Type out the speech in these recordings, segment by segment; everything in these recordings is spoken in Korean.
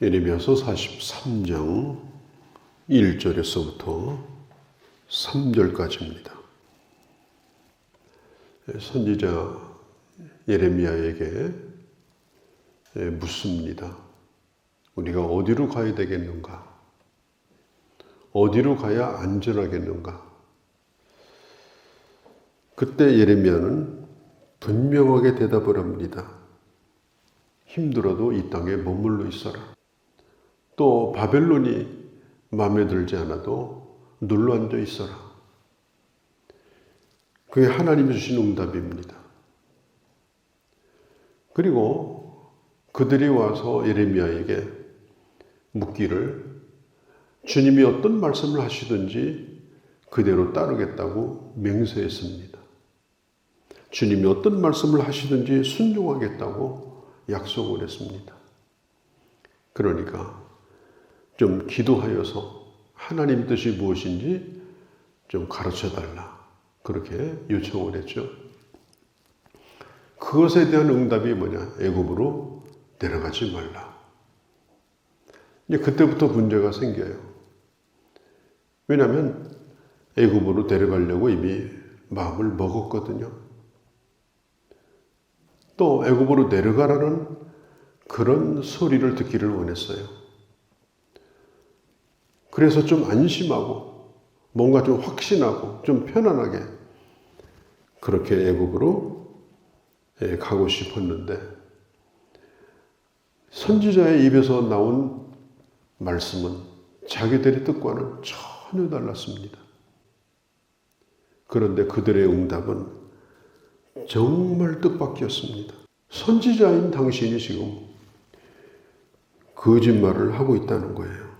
예레미야서 43장 1절에서부터 3절까지입니다. 선지자 예레미야에게 묻습니다. 우리가 어디로 가야 되겠는가? 어디로 가야 안전하겠는가? 그때 예레미야는 분명하게 대답을 합니다. 힘들어도 이 땅에 머물러 있어라. 또 바벨론이 마음에 들지 않아도 눌러 앉아 있어라. 그게 하나님이 주신 응답입니다. 그리고 그들이 와서 예레미야에게 묻기를 주님이 어떤 말씀을 하시든지 그대로 따르겠다고 맹세했습니다. 주님이 어떤 말씀을 하시든지 순종하겠다고 약속을 했습니다. 그러니까 좀 기도하여서 하나님 뜻이 무엇인지 좀 가르쳐달라. 그렇게 요청을 했죠. 그것에 대한 응답이 뭐냐? 애굽으로 내려가지 말라. 이제 그때부터 문제가 생겨요. 왜냐하면 애굽으로 데려가려고 이미 마음을 먹었거든요. 또 애굽으로 내려가라는 그런 소리를 듣기를 원했어요. 그래서 좀 안심하고 뭔가 좀 확신하고 좀 편안하게 그렇게 애굽으로 가고 싶었는데 선지자의 입에서 나온 말씀은 자기들의 뜻과는 전혀 달랐습니다. 그런데 그들의 응답은 정말 뜻밖이었습니다. 선지자인 당신이 지금 거짓말을 하고 있다는 거예요.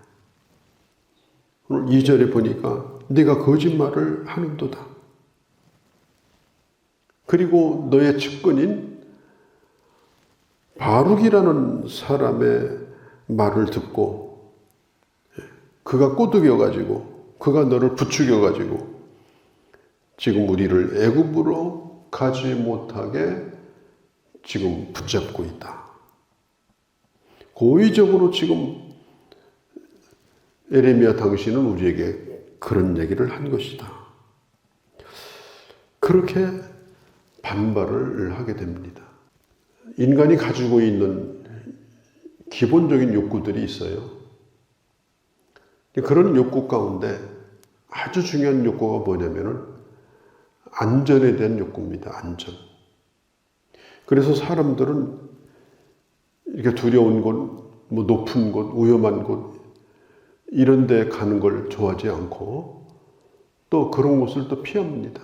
오늘 2절에 보니까 네가 거짓말을 하는도다. 그리고 너의 측근인 바룩이라는 사람의 말을 듣고 그가 꼬드겨가지고 그가 너를 부추겨가지고 지금 우리를 애굽으로 가지 못하게 지금 붙잡고 있다. 고의적으로 지금 예레미야 당신은 우리에게 그런 얘기를 한 것이다. 그렇게 반발을 하게 됩니다. 인간이 가지고 있는 기본적인 욕구들이 있어요. 그런 욕구 가운데 아주 중요한 욕구가 뭐냐면은 안전에 대한 욕구입니다. 안전. 그래서 사람들은 이렇게 두려운 곳, 뭐 높은 곳, 위험한 곳 이런 데 가는 걸 좋아하지 않고 또 그런 곳을 또 피합니다.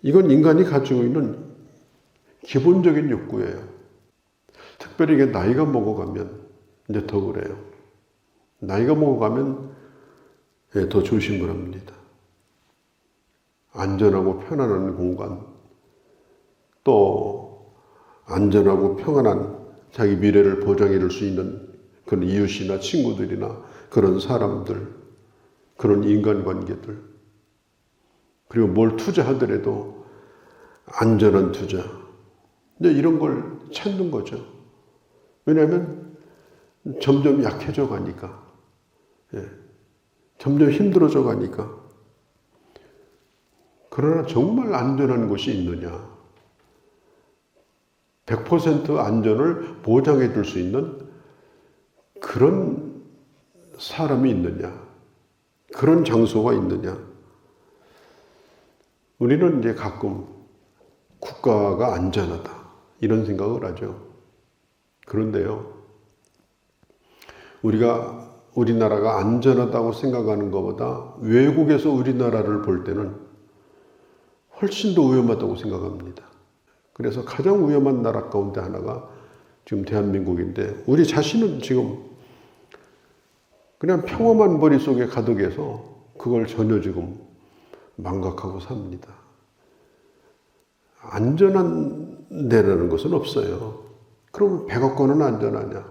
이건 인간이 가지고 있는 기본적인 욕구예요. 특별히 이게 나이가 먹어가면 이제 더 그래요. 나이가 먹어가면 더 조심을 합니다. 안전하고 편안한 공간, 또 안전하고 평안한 자기 미래를 보장해 줄 수 있는 그런 이웃이나 친구들이나 그런 사람들, 그런 인간관계들, 그리고 뭘 투자하더라도 안전한 투자, 이제 이런 걸 찾는 거죠. 왜냐하면 점점 약해져 가니까, 점점 힘들어져 가니까. 그러나 정말 안전한 곳이 있느냐? 100% 안전을 보장해 줄 수 있는 그런 사람이 있느냐? 그런 장소가 있느냐? 우리는 이제 가끔 국가가 안전하다 이런 생각을 하죠. 그런데요, 우리나라가 안전하다고 생각하는 것보다 외국에서 우리나라를 볼 때는 훨씬 더 위험하다고 생각합니다. 그래서 가장 위험한 나라 가운데 하나가 지금 대한민국인데 우리 자신은 지금 그냥 평범한 머릿속에 가득해서 그걸 전혀 지금 망각하고 삽니다. 안전한 데라는 것은 없어요. 그럼 백악관은 안전하냐?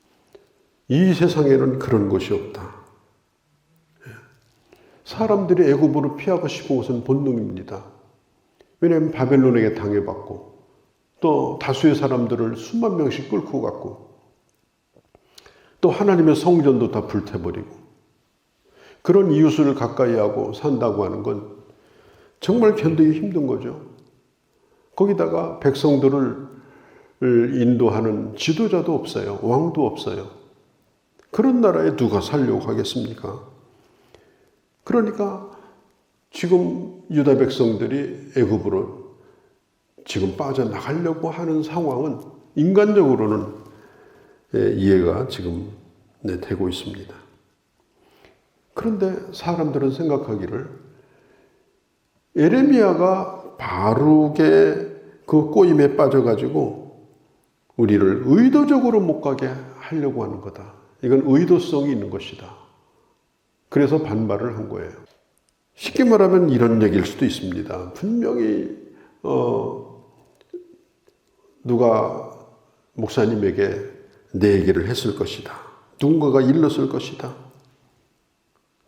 이 세상에는 그런 곳이 없다. 사람들이 애굽으로 피하고 싶은 것은 본능입니다. 왜냐하면 바벨론에게 당해받고 또 다수의 사람들을 수만 명씩 끌고 갔고 또 하나님의 성전도 다 불태버리고 그런 이웃을 가까이 하고 산다고 하는 건 정말 견디기 힘든 거죠. 거기다가 백성들을 인도하는 지도자도 없어요. 왕도 없어요. 그런 나라에 누가 살려고 하겠습니까? 그러니까 지금 유다 백성들이 애굽으로 지금 빠져나가려고 하는 상황은 인간적으로는 이해가 지금 되고 있습니다. 그런데 사람들은 생각하기를 예레미야가 바룩의 그 꼬임에 빠져가지고 우리를 의도적으로 못 가게 하려고 하는 거다. 이건 의도성이 있는 것이다. 그래서 반발을 한 거예요. 쉽게 말하면 이런 얘기일 수도 있습니다. 분명히 누가 목사님에게 내 얘기를 했을 것이다. 누군가가 일렀을 것이다.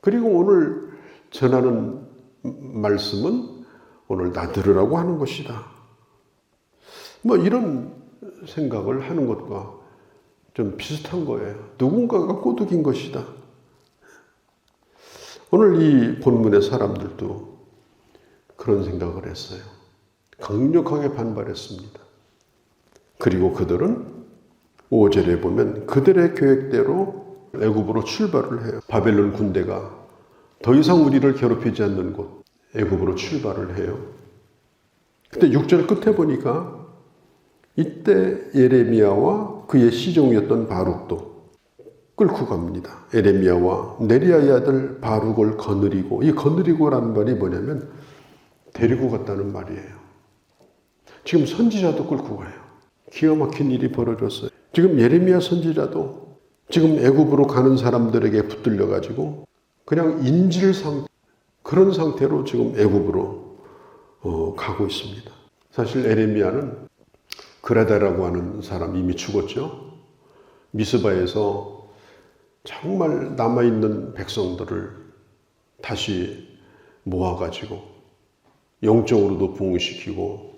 그리고 오늘 전하는 말씀은 오늘 나 들으라고 하는 것이다. 뭐 이런 생각을 하는 것과 좀 비슷한 거예요. 누군가가 꼬드긴 것이다. 오늘 이 본문의 사람들도 그런 생각을 했어요. 강력하게 반발했습니다. 그리고 그들은 5절에 보면 그들의 계획대로 애굽으로 출발을 해요. 바벨론 군대가 더 이상 우리를 괴롭히지 않는 곳 애굽으로 출발을 해요. 그때 6절 끝에 보니까 이때 예레미야와 그의 시종이었던 바룩도 끌고 갑니다. 예레미야와 네리야의 아들 바룩을 거느리고, 이 거느리고라는 말이 뭐냐면 데리고 갔다는 말이에요. 지금 선지자도 끌고 가요. 기가 막힌 일이 벌어졌어요. 지금 예레미야 선지자도 지금 애굽으로 가는 사람들에게 붙들려 가지고 그냥 인질 상태, 그런 상태로 지금 애굽으로 가고 있습니다. 사실 예레미야는 그라다라고 하는 사람 이미 죽었죠. 미스바에서 정말 남아있는 백성들을 다시 모아가지고 영적으로도 부흥시키고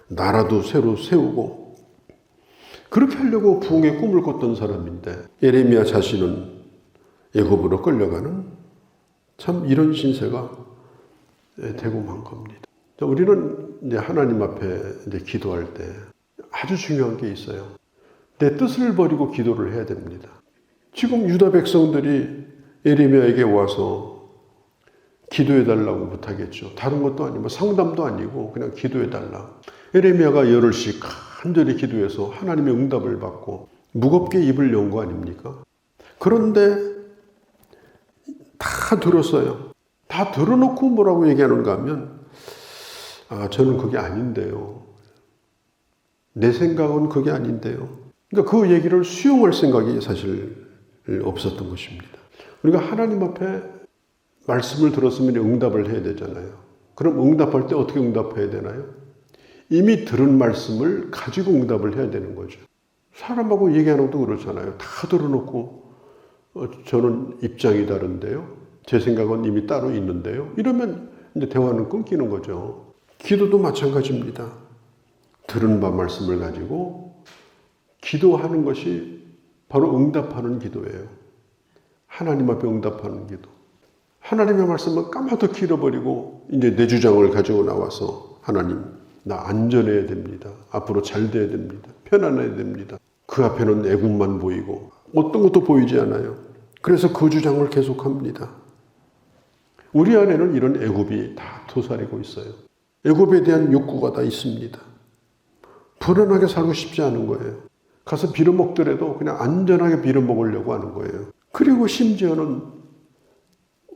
나라도 새로 세우고 그렇게 하려고 부흥의 꿈을 꿨던 사람인데 예레미야 자신은 애굽으로 끌려가는 참 이런 신세가 되고 만 겁니다. 우리는 이제 하나님 앞에 이제 기도할 때 아주 중요한 게 있어요. 내 뜻을 버리고 기도를 해야 됩니다. 지금 유다 백성들이 예레미야에게 와서 기도해달라고 부탁했죠. 다른 것도 아니고 상담도 아니고 그냥 기도해달라. 예레미야가 열흘씩 간절히 기도해서 하나님의 응답을 받고 무겁게 입을 연 거 아닙니까? 그런데 다 들었어요. 다 들어놓고 뭐라고 얘기하는가 하면 저는 그게 아닌데요. 내 생각은 그게 아닌데요. 그러니까 그 얘기를 수용할 생각이 사실 없었던 것입니다. 우리가 하나님 앞에 말씀을 들었으면 응답을 해야 되잖아요. 그럼 응답할 때 어떻게 응답해야 되나요? 이미 들은 말씀을 가지고 응답을 해야 되는 거죠. 사람하고 얘기하는 것도 그렇잖아요. 다 들어놓고 저는 입장이 다른데요. 제 생각은 이미 따로 있는데요. 이러면 이제 대화는 끊기는 거죠. 기도도 마찬가지입니다. 들은 바 말씀을 가지고 기도하는 것이 바로 응답하는 기도예요. 하나님 앞에 응답하는 기도. 하나님의 말씀은 까마득히 잃어버리고 이제 내 주장을 가지고 나와서 하나님 나 안전해야 됩니다. 앞으로 잘 돼야 됩니다. 편안해야 됩니다. 그 앞에는 애굽만 보이고 어떤 것도 보이지 않아요. 그래서 그 주장을 계속합니다. 우리 안에는 이런 애굽이 다 도사리고 있어요. 애굽에 대한 욕구가 다 있습니다. 불안하게 살고 싶지 않은 거예요. 가서 빌어먹더라도 그냥 안전하게 빌어먹으려고 하는 거예요. 그리고 심지어는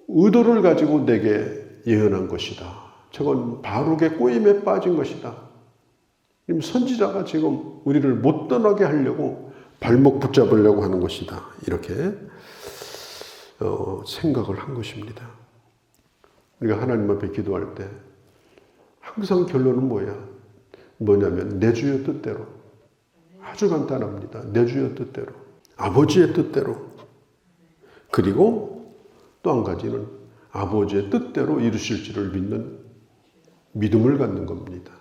의도를 가지고 내게 예언한 것이다. 저건 바룩의 꼬임에 빠진 것이다. 선지자가 지금 우리를 못 떠나게 하려고 발목 붙잡으려고 하는 것이다. 이렇게 생각을 한 것입니다. 우리가 하나님 앞에 기도할 때 항상 결론은 뭐냐면 내 주의 뜻대로. 아주 간단합니다. 내 주의 뜻대로. 아버지의 뜻대로. 그리고 또 한 가지는 아버지의 뜻대로 이루실지를 믿는 믿음을 갖는 겁니다.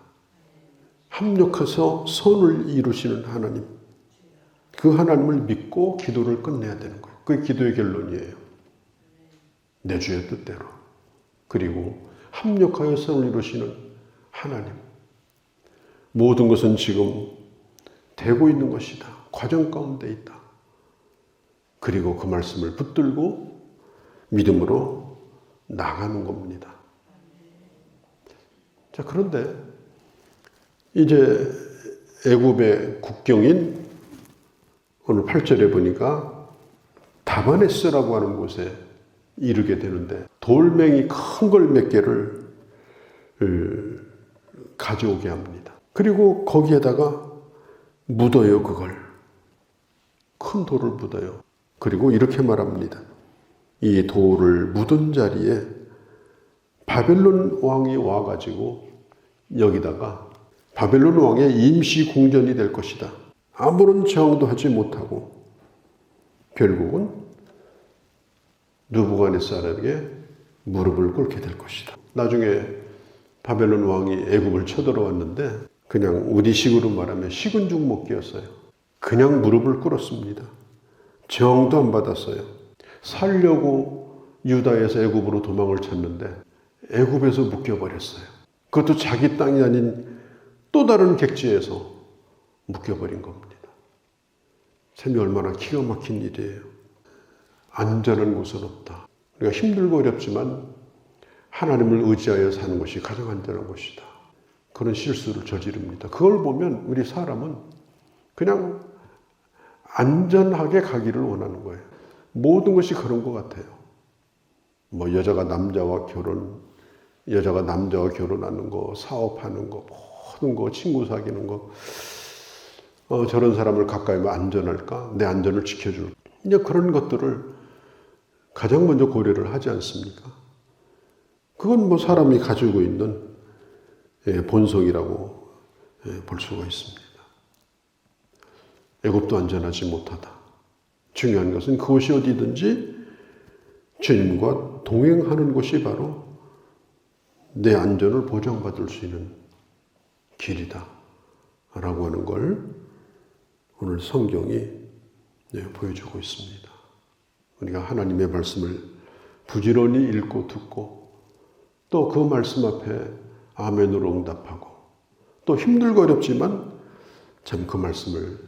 합력해서 선을 이루시는 하나님. 그 하나님을 믿고 기도를 끝내야 되는 거예요. 그게 기도의 결론이에요. 내 주의 뜻대로. 그리고 합력하여 선을 이루시는 하나님. 모든 것은 지금 되고 있는 것이다. 과정 가운데 있다. 그리고 그 말씀을 붙들고 믿음으로 나가는 겁니다. 자, 그런데 이제 애굽의 국경인 오늘 8절에 보니까 다마네스라고 하는 곳에 이르게 되는데 돌멩이 큰 걸 몇 개를 가져오게 합니다. 그리고 거기에다가 묻어요, 그걸. 큰 돌을 묻어요. 그리고 이렇게 말합니다. 이 돌을 묻은 자리에 바벨론 왕이 와가지고 여기다가 바벨론 왕의 임시 궁전이 될 것이다. 아무런 저항도 하지 못하고 결국은 느부갓네살에게 무릎을 꿇게 될 것이다. 나중에 바벨론 왕이 애굽을 쳐들어왔는데 그냥 우리식으로 말하면 식은 죽 먹기였어요. 그냥 무릎을 꿇었습니다. 저항도 안 받았어요. 살려고 유다에서 애굽으로 도망을 쳤는데 애굽에서 묶여버렸어요. 그것도 자기 땅이 아닌 또 다른 객지에서 묶여버린 겁니다. 참 얼마나 기가 막힌 일이에요. 안전한 곳은 없다. 우리가 힘들고 어렵지만 하나님을 의지하여 사는 것이 가장 안전한 것이다. 그런 실수를 저지릅니다. 그걸 보면 우리 사람은 그냥 안전하게 가기를 원하는 거예요. 모든 것이 그런 것 같아요. 뭐 여자가 남자와 결혼하는 거, 사업하는 거, 모든 거, 친구 사귀는 거, 저런 사람을 가까이 하면 안전할까? 내 안전을 지켜줄까? 이제 그런 것들을 가장 먼저 고려를 하지 않습니까? 그건 뭐 사람이 가지고 있는 본성이라고 볼 수가 있습니다. 애굽도 안전하지 못하다. 중요한 것은 그것이 어디든지 주님과 동행하는 것이 바로 내 안전을 보장받을 수 있는 길이다 라고 하는 걸 오늘 성경이 보여주고 있습니다. 우리가 하나님의 말씀을 부지런히 읽고 듣고 또 그 말씀 앞에 아멘으로 응답하고 또 힘들고 어렵지만 참 그 말씀을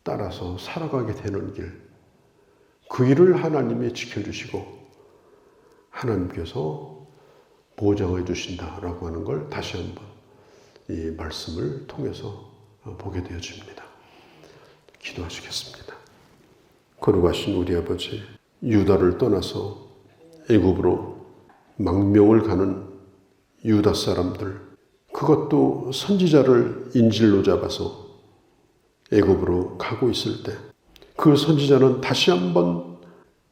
따라서 살아가게 되는 길, 그 일을 하나님이 지켜주시고 하나님께서 보장해 주신다라고 하는 걸 다시 한번 이 말씀을 통해서 보게 되어집니다. 기도하시겠습니다. 거룩하신 우리 아버지, 유다를 떠나서 애굽으로 망명을 가는 유다 사람들, 그것도 선지자를 인질로 잡아서 애굽으로 가고 있을 때 그 선지자는 다시 한번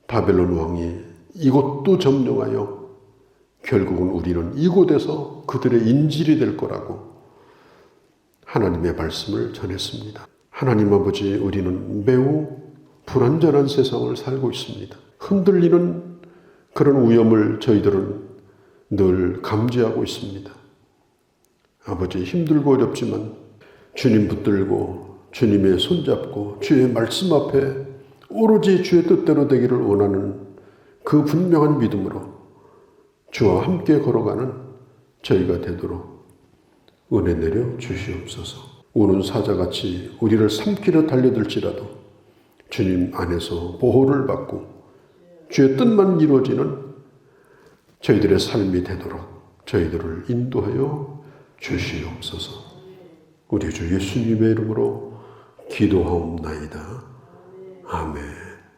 바벨론 왕이 이곳도 점령하여 결국은 우리는 이곳에서 그들의 인질이 될 거라고 하나님의 말씀을 전했습니다. 하나님 아버지, 우리는 매우 불안전한 세상을 살고 있습니다. 흔들리는 그런 위험을 저희들은 늘 감지하고 있습니다. 아버지, 힘들고 어렵지만 주님 붙들고 주님의 손잡고 주의 말씀 앞에 오로지 주의 뜻대로 되기를 원하는 그 분명한 믿음으로 주와 함께 걸어가는 저희가 되도록 은혜 내려 주시옵소서. 우는 사자같이 우리를 삼키려 달려들지라도 주님 안에서 보호를 받고 주의 뜻만 이루어지는 저희들의 삶이 되도록 저희들을 인도하여 주시옵소서. 우리 주 예수님의 이름으로 기도하옵나이다. 아멘.